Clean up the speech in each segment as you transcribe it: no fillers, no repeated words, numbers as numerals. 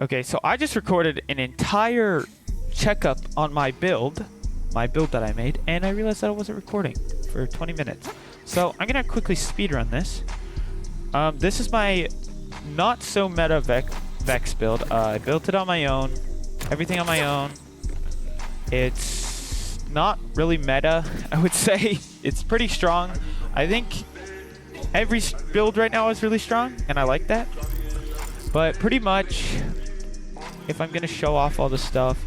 Okay, so I just recorded an entire checkup on my build that I made, and I realized that I wasn't recording for 20 minutes. So I'm gonna quickly speedrun this. This is my not so meta Vex build. I built it on my own, everything on my own. It's not really meta, I would say. It's pretty strong. I think every build right now is really strong, and I like that. But pretty much, if I'm gonna show off all the stuff,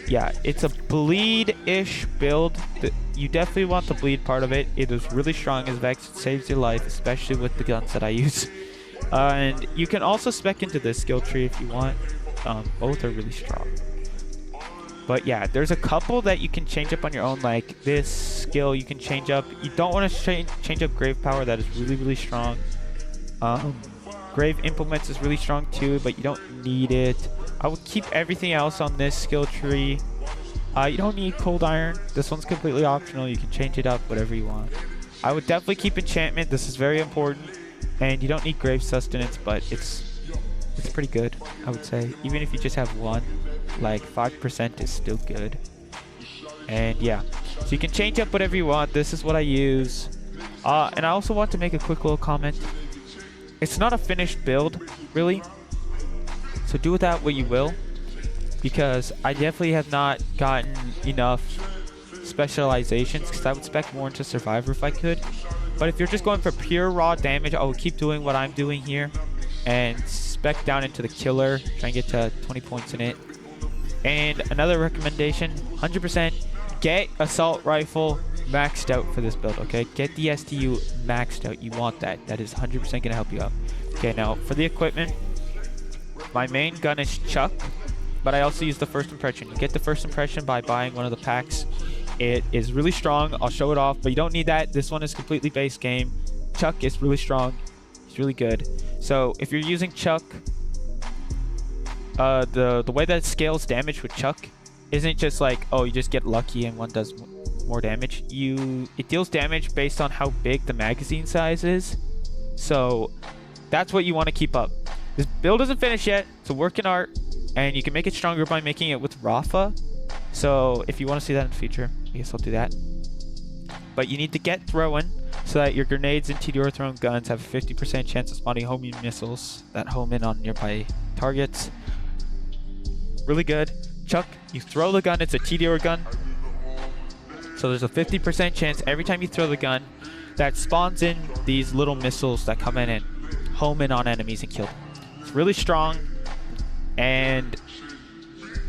yeah, it's a bleed-ish build. You definitely want the bleed part of it. It is really strong as Vex. It saves your life, especially with the guns that I use. And you can also spec into this skill tree if you want. Both are really strong. But yeah, there's a couple that you can change up on your own, like this skill you can change up. You don't want to change up Grave Power. That is really, really strong. Grave Implements is really strong too, but you don't need it. I would keep everything else on this skill tree. You don't need Cold Iron. This one's completely optional. You can change it up whatever you want. I would definitely keep Enchantment. This is very important. And you don't need Grave Sustenance, but it's pretty good, I would say. Even if you just have one, like 5% is still good. And yeah, so you can change up whatever you want. This is what I use. And I also want to make a quick little comment. It's not a finished build, really. So do with that what you will, because I definitely have not gotten enough specializations, because I would spec more into Survivor if I could. But if you're just going for pure raw damage, I will keep doing what I'm doing here and spec down into the Killer, try and get to 20 points in it. And another recommendation, 100% get Assault Rifle maxed out for this build, okay? Get the STU maxed out. You want that. That is 100% going to help you out. Okay, now for the equipment, my main gun is Chuck, but I also use the First Impression. You get the First Impression by buying one of the packs. It is really strong. I'll show it off, but you don't need that. This one is completely base game. Chuck is really strong. It's really good. So if you're using Chuck, the way that it scales damage with Chuck isn't just like, oh, you just get lucky and one does more damage. It deals damage based on how big the magazine size is. So that's what you want to keep up. This build isn't finished yet. It's a work in art, and you can make it stronger by making it with Rafa. So if you want to see that in the future, I guess I'll do that. But you need to get throwing so that your grenades and TDR thrown guns have a 50% chance of spawning homing missiles that home in on nearby targets. Really good. Chuck, you throw the gun, it's a TDR gun. So there's a 50% chance every time you throw the gun that spawns in these little missiles that come in and home in on enemies and kill them. It's really strong. And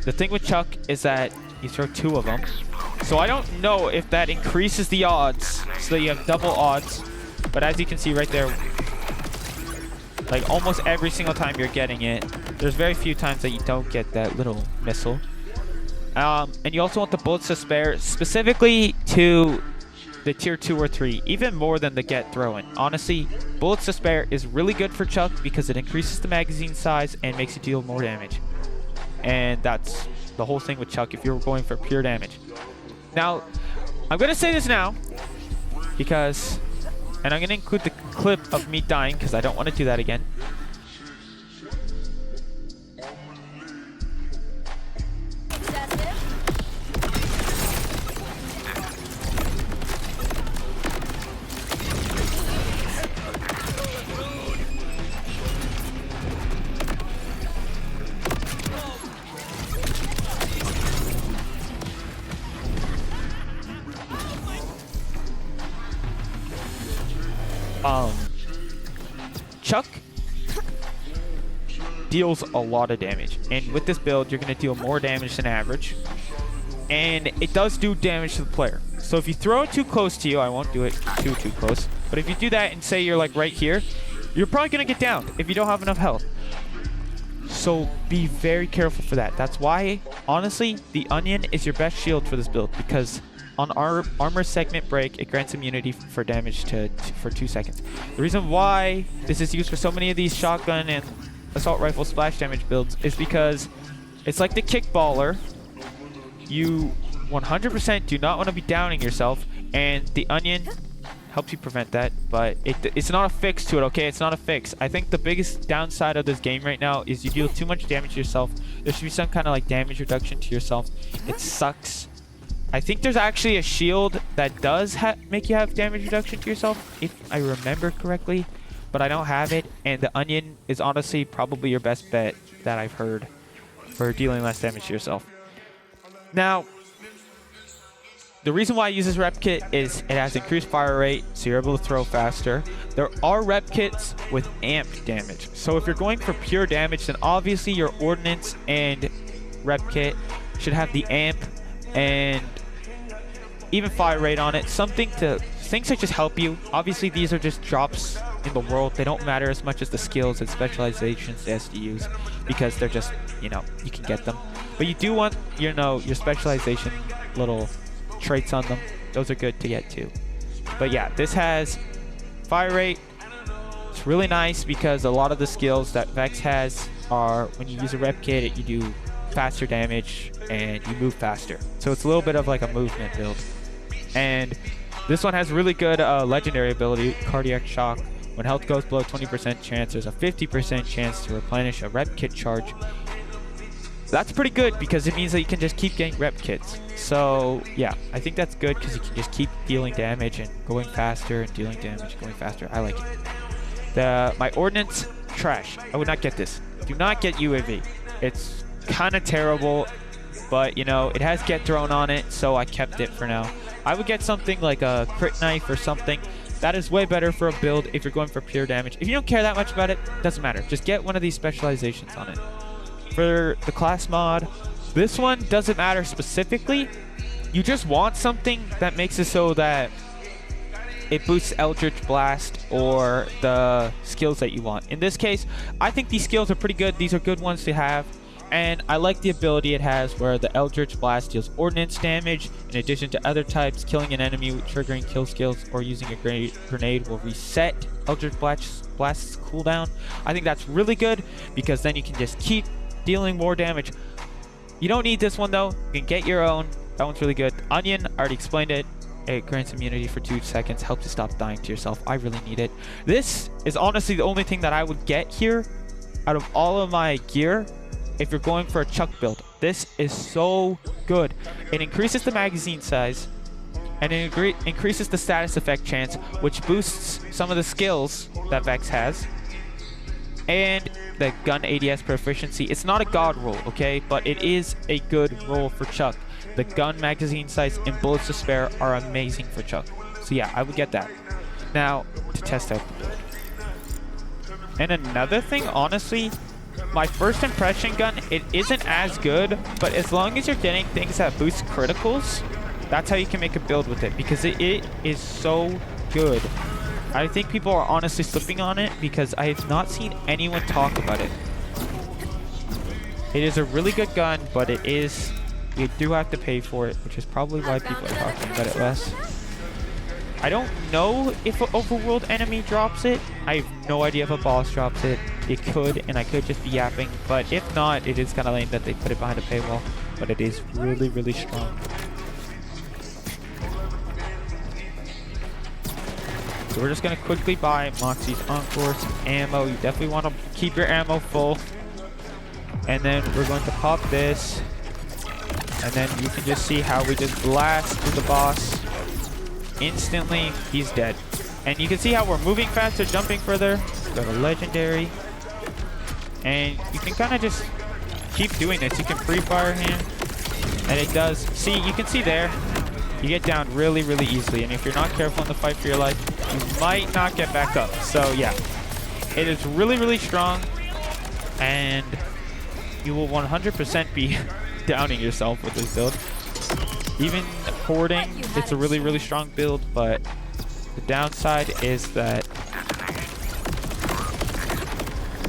the thing with Chuck is that you throw 2 of them. So I don't know if that increases the odds so that you have double odds. But as you can see right there, like almost every single time you're getting it, there's very few times that you don't get that little missile. And you also want the bullets to spare, specifically to the tier 2 or 3, even more than the get throw-in. Honestly, bullets to spare is really good for Chuck because it increases the magazine size and makes you deal more damage. And that's the whole thing with Chuck if you're going for pure damage. Now, I'm going to say this now because, and I'm going to include the clip of me dying because I don't want to do that again. Chuck deals a lot of damage, and with this build you're going to deal more damage than average, and it does do damage to the player. So if you throw it too close to you, I won't do it too close, but if you do that and say you're like right here, you're probably going to get downed if you don't have enough health. So be very careful for that. That's why, honestly, the Onion is your best shield for this build, because on our armor segment break, it grants immunity for damage for 2 seconds. The reason why this is used for so many of these shotgun and assault rifle splash damage builds is because it's like the kickballer. You 100% do not want to be downing yourself, and the Onion helps you prevent that, but it's not a fix to it, okay? It's not a fix. I think the biggest downside of this game right now is you deal too much damage to yourself. There should be some kind of like damage reduction to yourself. It sucks. I think there's actually a shield that does make you have damage reduction to yourself, if I remember correctly, but I don't have it, and the onion is honestly probably your best bet that I've heard for dealing less damage to yourself. Now, the reason why I use this rep kit is it has increased fire rate, so you're able to throw faster. There are rep kits with amp damage. So if you're going for pure damage, then obviously your ordnance and rep kit should have the amp and even fire rate on it. Things that just help you. Obviously, these are just drops in the world. They don't matter as much as the skills and specializations the SDUs, because they're just, you know, you can get them. But you do want, you know, your specialization little traits on them. Those are good to get too. But yeah, this has fire rate. It's really nice because a lot of the skills that Vex has are when you use a rep kit, you do faster damage and you move faster. So it's a little bit of like a movement build. And this one has really good legendary ability, cardiac shock. When health goes below 20% chance, there's a 50% chance to replenish a rep kit charge. That's pretty good because it means that you can just keep getting rep kits. So yeah, I think that's good because you can just keep dealing damage and going faster and dealing damage and going faster. I like it. My ordnance, trash. I would not get this. Do not get UAV. It's kind of terrible, but you know, it has get thrown on it, so I kept it for now. I would get something like a crit knife or something. That is way better for a build if you're going for pure damage. If you don't care that much about it, doesn't matter. Just get one of these specializations on it. For the class mod, this one doesn't matter specifically. You just want something that makes it so that it boosts Eldritch Blast or the skills that you want. In this case, I think these skills are pretty good. These are good ones to have. And I like the ability it has where the Eldritch Blast deals ordnance damage in addition to other types. Killing an enemy with triggering kill skills or using a grenade will reset Eldritch Blast's cooldown. I think that's really good because then you can just keep dealing more damage. You don't need this one though. You can get your own. That one's really good. Onion, I already explained it. It grants immunity for 2 seconds. Helps you stop dying to yourself. I really need it. This is honestly the only thing that I would get here out of all of my gear. If you're going for a Chuck build, this is so good. It increases the magazine size and it increases the status effect chance, which boosts some of the skills that Vex has, and the gun ADS proficiency. It's not a god roll, okay, but it is a good roll for Chuck. The gun magazine size and bullets to spare are amazing for Chuck. So yeah, I would get that. Now, to test out the build. And another thing, honestly, my first impression gun, it isn't as good, but as long as you're getting things that boost criticals, that's how you can make a build with it, because it is so good. I think people are honestly slipping on it because I have not seen anyone talk about it. It is a really good gun, but you do have to pay for it, which is probably why people are talking about it less. I don't know if an overworld enemy drops it. I have no idea if a boss drops it. It could, and I could just be yapping. But if not, it is kind of lame that they put it behind a paywall. But it is really, really strong. So we're just going to quickly buy Moxie's Encore, some ammo. You definitely want to keep your ammo full. And then we're going to pop this. And then you can just see how we just blast through the boss. Instantly, he's dead. And you can see how we're moving faster, jumping further. Go to legendary. And you can kind of just keep doing this. You can free fire him. And it does. See, you can see there. You get down really, really easily. And if you're not careful in the fight for your life, you might not get back up. So yeah, it is really, really strong. And you will 100% be downing yourself with this build. Even hoarding, it's a really, really strong build, but the downside is that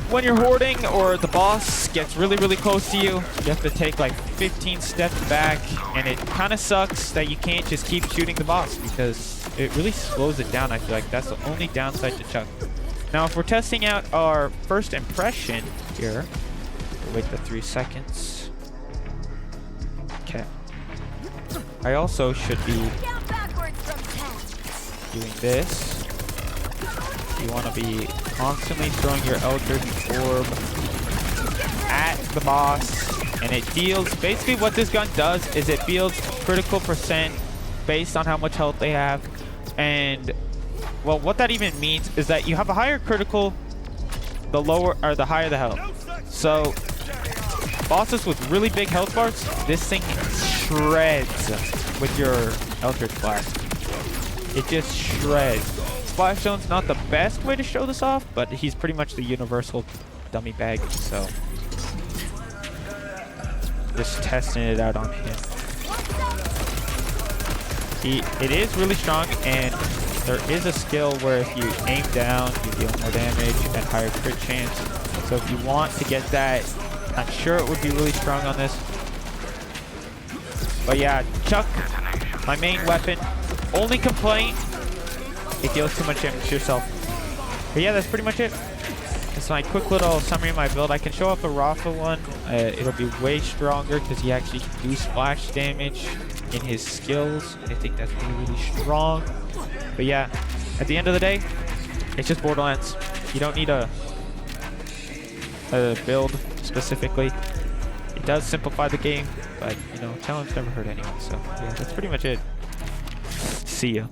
when you're hoarding or the boss gets really, really close to you, you have to take like 15 steps back, and it kind of sucks that you can't just keep shooting the boss because it really slows it down. I feel like that's the only downside to Chuck. Now, if we're testing out our first impression here, we'll wait the 3 seconds. Okay. I also should be doing this. You want to be constantly throwing your Eldritch Orb at the boss, and it deals, basically what this gun does is it deals critical percent based on how much health they have. And well, what that even means is that you have a higher critical the lower or the higher the health. So bosses with really big health bars, this thing shreds with your Eldritch Blast. It just shreds. Splash Zone's not the best way to show this off, but he's pretty much the universal dummy bag, so just testing it out on him. It is really strong, and there is a skill where if you aim down, you deal more damage and higher crit chance. So if you want to get that, I'm sure it would be really strong on this. But yeah, Chuck, my main weapon. Only complaint, it deals too much damage to yourself. But yeah, that's pretty much it. It's my quick little summary of my build. I can show off a Rafa one. It'll be way stronger because he actually can do splash damage in his skills. I think that's really, really strong. But yeah, at the end of the day, it's just Borderlands. You don't need a build specifically. It does simplify the game, but you know, challenge never hurt anyone. So yeah, that's pretty much it. See ya.